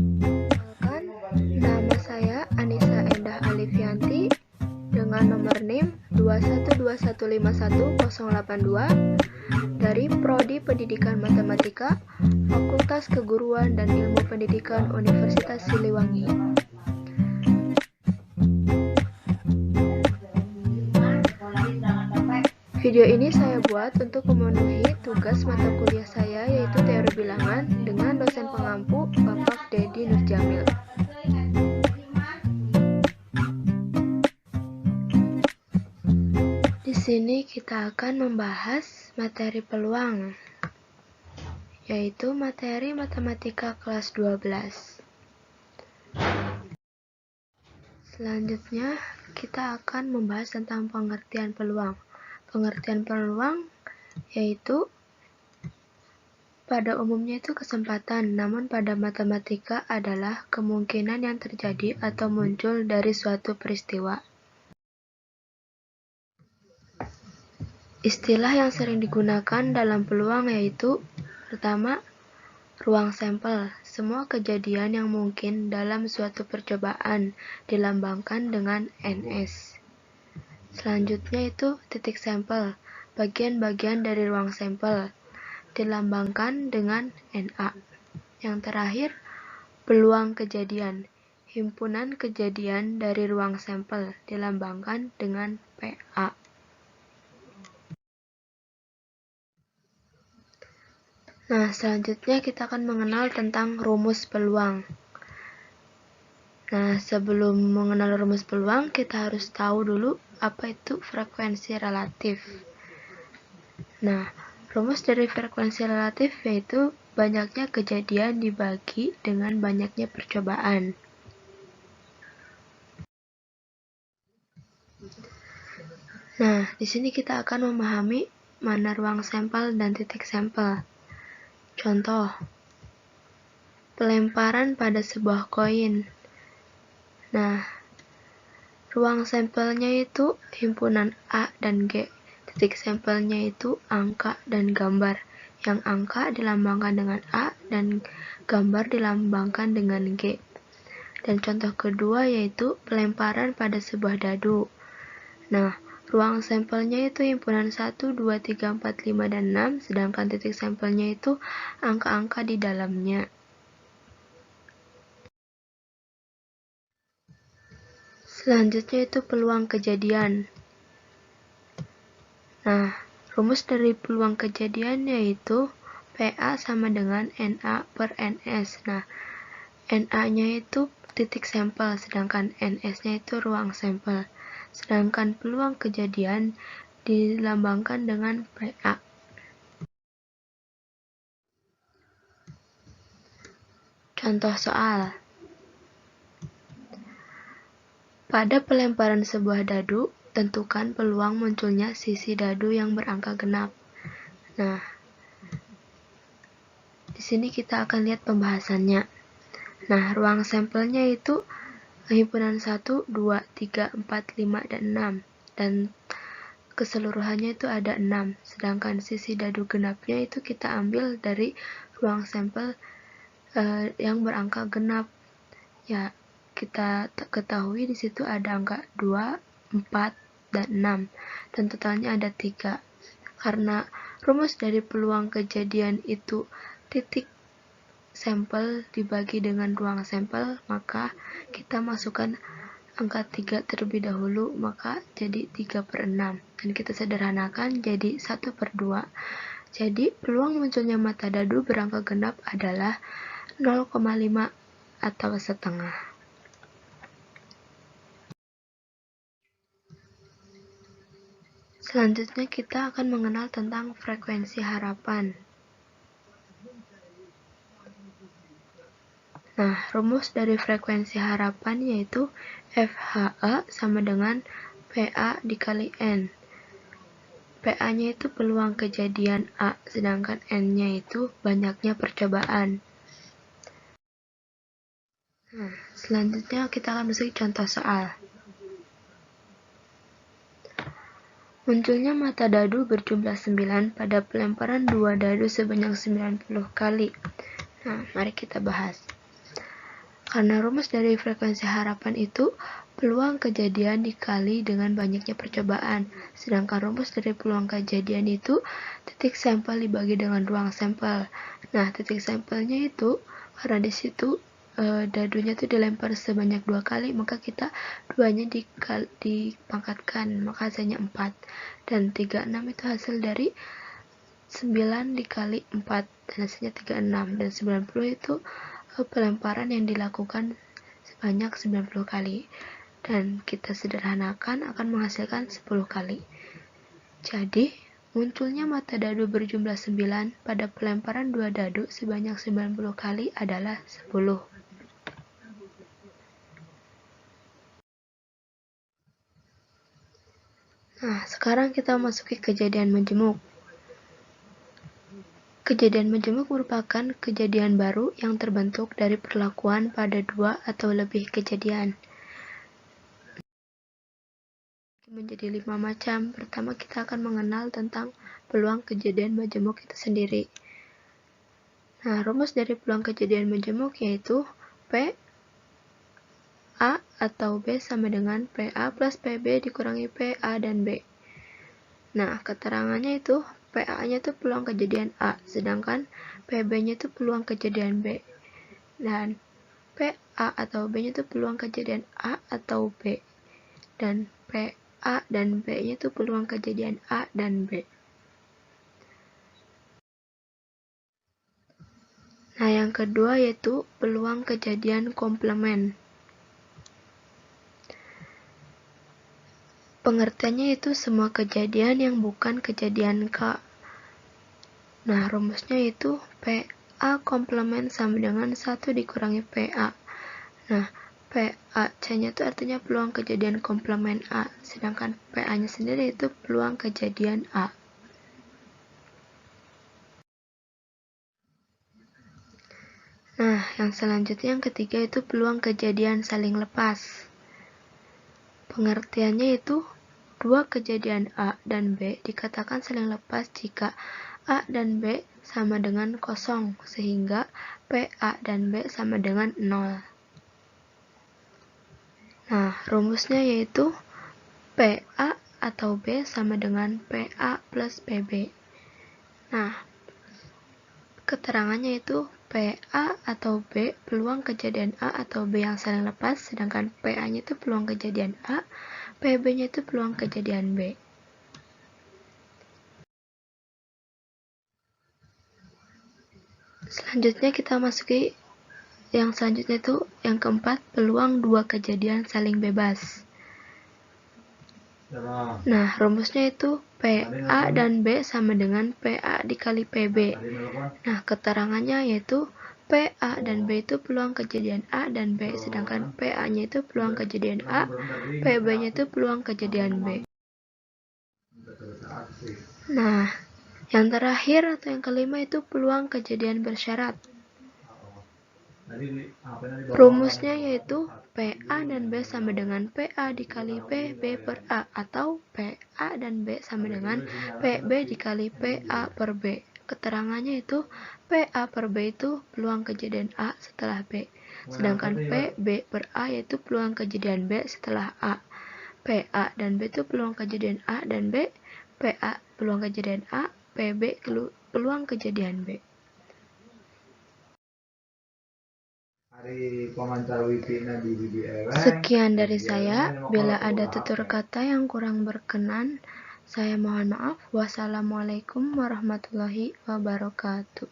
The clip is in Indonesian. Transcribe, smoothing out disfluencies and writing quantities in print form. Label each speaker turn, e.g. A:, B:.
A: Perkenalkan, nama saya Anissa Endah Alifianti dengan nomor NIM 212151082 dari Prodi Pendidikan Matematika, Fakultas Keguruan dan Ilmu Pendidikan Universitas Siliwangi. Video ini saya buat untuk memenuhi tugas mata kuliah saya, yaitu teori bilangan, dengan dosen pengampu Bapak Dedi Nurjamil. Di sini kita akan membahas materi peluang, yaitu materi matematika kelas 12. Selanjutnya, kita akan membahas tentang pengertian peluang. Pengertian peluang yaitu pada umumnya itu kesempatan, namun pada matematika adalah kemungkinan yang terjadi atau muncul dari suatu peristiwa. Istilah yang sering digunakan dalam peluang yaitu: pertama, ruang sampel. Semua kejadian yang mungkin dalam suatu percobaan dilambangkan dengan NS. Selanjutnya itu titik sampel. Bagian-bagian dari ruang sampel dilambangkan dengan NA. Yang terakhir, peluang kejadian. Himpunan kejadian dari ruang sampel dilambangkan dengan PA. Nah, selanjutnya kita akan mengenal tentang rumus peluang. Nah, sebelum mengenal rumus peluang, kita harus tahu dulu apa itu frekuensi relatif. Nah, rumus dari frekuensi relatif yaitu banyaknya kejadian dibagi dengan banyaknya percobaan. Nah, di sini kita akan memahami mana ruang sampel dan titik sampel. Contoh, pelemparan pada sebuah koin. Nah, ruang sampelnya itu himpunan A dan G. Titik sampelnya itu angka dan gambar. Yang angka dilambangkan dengan A dan gambar dilambangkan dengan G. Dan contoh kedua yaitu pelemparan pada sebuah dadu. Nah, ruang sampelnya itu himpunan 1, 2, 3, 4, 5, dan 6, sedangkan titik sampelnya itu angka-angka di dalamnya. Selanjutnya itu peluang kejadian. Nah, rumus dari peluang kejadian yaitu PA sama dengan NA per NS. Nah, NA-nya itu titik sampel, sedangkan NS-nya itu ruang sampel. Sedangkan peluang kejadian dilambangkan dengan PA. Contoh soal. Pada pelemparan sebuah dadu, tentukan peluang munculnya sisi dadu yang berangka genap. Nah, di sini kita akan lihat pembahasannya. Nah, ruang sampelnya itu himpunan 1, 2, 3, 4, 5, dan 6. Dan keseluruhannya itu ada 6. Sedangkan sisi dadu genapnya itu kita ambil dari ruang sampel yang berangka genap. Ya, kita ketahui di situ ada angka 2, 4, dan 6. Dan totalnya ada 3. Karena rumus dari peluang kejadian itu titik sampel dibagi dengan ruang sampel, maka kita masukkan angka 3 terlebih dahulu, maka jadi 3 per 6. Dan kita sederhanakan jadi 1 per 2. Jadi peluang munculnya mata dadu berangka genap adalah 0,5 atau setengah. Selanjutnya kita akan mengenal tentang frekuensi harapan. Nah, rumus dari frekuensi harapan yaitu FHA sama dengan PA dikali N. PA-nya itu peluang kejadian A, sedangkan N-nya itu banyaknya percobaan. Nah, selanjutnya kita akan masuk contoh soal. Munculnya mata dadu berjumlah 9 pada pelemparan 2 dadu sebanyak 90 kali. Nah, mari kita bahas. Karena rumus dari frekuensi harapan itu peluang kejadian dikali dengan banyaknya percobaan. Sedangkan rumus dari peluang kejadian itu titik sampel dibagi dengan ruang sampel. Nah, titik sampelnya itu karena di situ dadunya itu dilempar sebanyak 2 kali, maka kita duanya dipangkatkan, maka hasilnya 4. Dan 36 itu hasil dari 9 dikali 4, dan hasilnya 36. Dan 90 itu pelemparan yang dilakukan sebanyak 90 kali. Dan kita sederhanakan akan menghasilkan 10 kali. Jadi, munculnya mata dadu berjumlah 9 pada pelemparan 2 dadu sebanyak 90 kali adalah 10. Nah, sekarang kita masuki kejadian menjemuk. Kejadian menjemuk merupakan kejadian baru yang terbentuk dari perlakuan pada 2 atau lebih kejadian. Menjadi 5 macam. Pertama, kita akan mengenal tentang peluang kejadian menjemuk itu sendiri. Nah, rumus dari peluang kejadian menjemuk yaitu P A atau B sama dengan PA plus PB dikurangi PA dan B. Nah, keterangannya itu PA-nya itu peluang kejadian A, sedangkan PB-nya itu peluang kejadian B. Dan PA atau B-nya itu peluang kejadian A atau B. Dan PA dan B-nya itu peluang kejadian A dan B. Nah, yang kedua yaitu peluang kejadian komplement. Pengertiannya itu semua kejadian yang bukan kejadian K. Nah, rumusnya itu PA komplement sama dengan 1 dikurangi PA. Nah, PA-C-nya itu artinya peluang kejadian komplement A, sedangkan PA-nya sendiri itu peluang kejadian A. Nah, yang selanjutnya yang ketiga itu peluang kejadian saling lepas. Pengertiannya itu dua kejadian A dan B dikatakan saling lepas jika A dan B sama dengan 0, sehingga PA dan B sama dengan 0. Nah, rumusnya yaitu PA atau B sama dengan PA plus PB. Nah, keterangannya itu PA atau B peluang kejadian A atau B yang saling lepas, sedangkan PA-nya itu peluang kejadian A, PB-nya itu peluang kejadian B. Selanjutnya kita masuki yang selanjutnya itu yang keempat, peluang dua kejadian saling bebas. Nah, rumusnya itu PA dan B sama dengan PA dikali PB. Nah, keterangannya yaitu PA dan B itu peluang kejadian A dan B, sedangkan PA-nya itu peluang kejadian A, PB-nya itu peluang kejadian B. Nah, yang terakhir atau yang kelima itu peluang kejadian bersyarat. Rumusnya yaitu PA dan B sama dengan PA dikali PB per A, atau PA dan B sama dengan PB dikali PA per B. Keterangannya itu PA per B itu peluang kejadian A setelah B, sedangkan PB per A yaitu peluang kejadian B setelah A. PA dan B itu peluang kejadian A dan B, PA peluang kejadian A, PB peluang kejadian B. Sekian dari saya. Bila ada tutur kata yang kurang berkenan, saya mohon maaf. Wassalamualaikum warahmatullahi wabarakatuh.